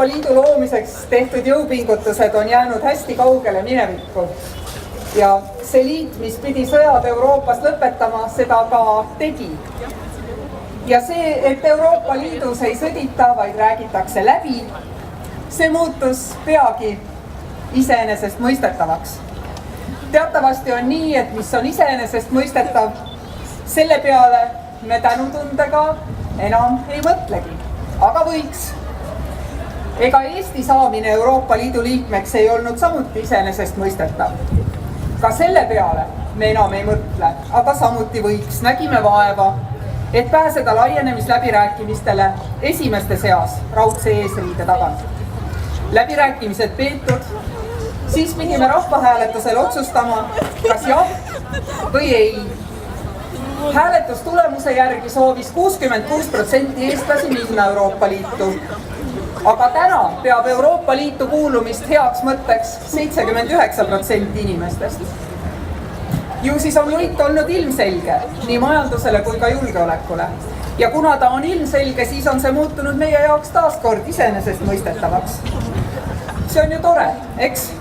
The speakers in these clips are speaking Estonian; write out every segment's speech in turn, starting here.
Liidu loomiseks tehtud jõupingutused on jäänud hästi kaugele minevikku. Ja see liit, mis pidi sõjad Euroopas lõpetama, seda ka tegi. Ja see, et Euroopa Liidus ei sõdita, vaid räägitakse läbi, see muutus peagi iseenesest mõistetavaks. Teatavasti on nii, et mis on iseenesest mõistetav, selle peale me tänutundega enam ei mõtlegi, aga võiks. Ega Eesti saamine Euroopa Liidu liikmeks ei olnud samuti iseenesest mõistetav. Ka selle peale me enam ei mõtle, aga samuti võiks. Nägime vaeva, et pääseda laienemisläbirääkimistele esimeste seas raudse eesriide tagant. Läbirääkimised peetud, siis pidime rahvahääletusel otsustama, kas jah või ei. Hääletustulemuse järgi soovis 66% eestlasi minna Euroopa Liitu. Aga täna peab Euroopa Liitu kuulumist heaks mõtteks 79% inimestest. Ju siis on võit olnud ilmselge nii majandusele kui ka julgeolekule. Ja kuna ta on ilmselge, siis on see muutunud meie jaoks taaskord iseenesest mõistetavaks. See on ju tore, eks?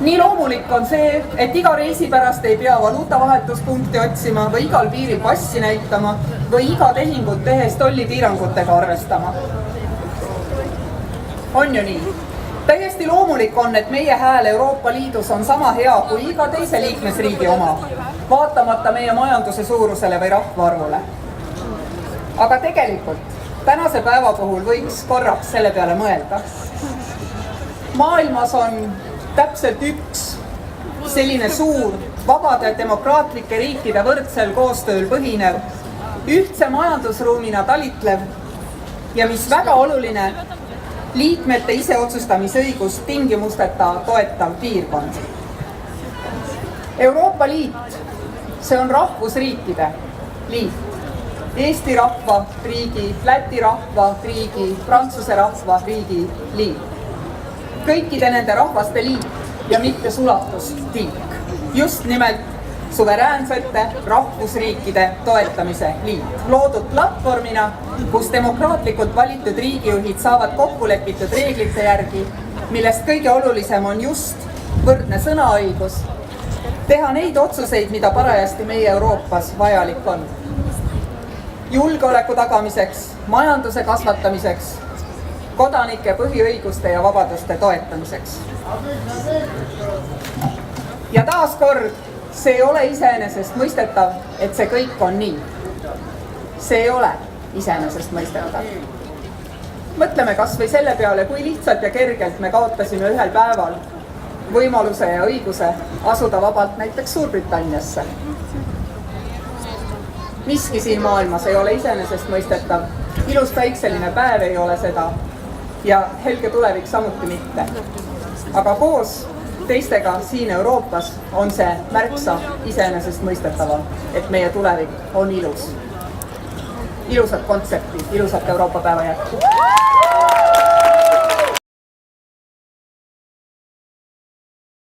Nii loomulik on see, et iga reisi pärast ei pea valuutavahetuspunkti otsima või igal piiril passi näitama või iga tehingut tehes tollipiirangutega arvestama. On ju nii? Täiesti loomulik on, et meie hääl Euroopa Liidus on sama hea kui iga teise liikmesriigi oma, vaatamata meie majanduse suurusele või rahvaarvule. Aga tegelikult tänase päeva puhul võiks korraks selle peale mõelda. Maailmas on täpselt üks selline suur, vabade demokraatlike riikide võrdsel koostööl põhinev, ühtse majandusruumina talitlev ja mis väga oluline, liikmete iseotsustamisõigust tingimusteta toetav piirkond. Euroopa Liit, see on rahvusriikide liit. Eesti rahva riigi, Läti rahva riigi, Prantsuse rahva riigi liit. Kõikide nende rahvaste liit ja mitte sulatustiik. Just nimelt suveräänsete rahvusriikide toetamise liit. Loodud platvormina, kus demokraatlikult valitud riigijuhid saavad kokkulepitud reeglite järgi, millest kõige olulisem on just võrdne sõnaõigus, teha neid otsuseid, mida parajasti meie Euroopas vajalik on. Julgeoleku tagamiseks, majanduse kasvatamiseks, kodanike põhiõiguste ja vabaduste toetamiseks. Ja taaskord, see ei ole iseenesest mõistetav, et see kõik on nii. See ei ole iseenesest mõistetav. Mõtleme kas või selle peale, kui lihtsalt ja kergelt me kaotasime ühel päeval võimaluse ja õiguse asuda vabalt näiteks Suurbritanniasse. Miski siin maailmas ei ole iseenesest mõistetav. Ilus päikseline päev ei ole seda ja helge tulevik samuti mitte. Aga koos teistega siin Euroopas on see märksa iseenesest mõistetavam, et meie tulevik on ilus. Ilusat kontsepti, ilusat Euroopa päeva jätku!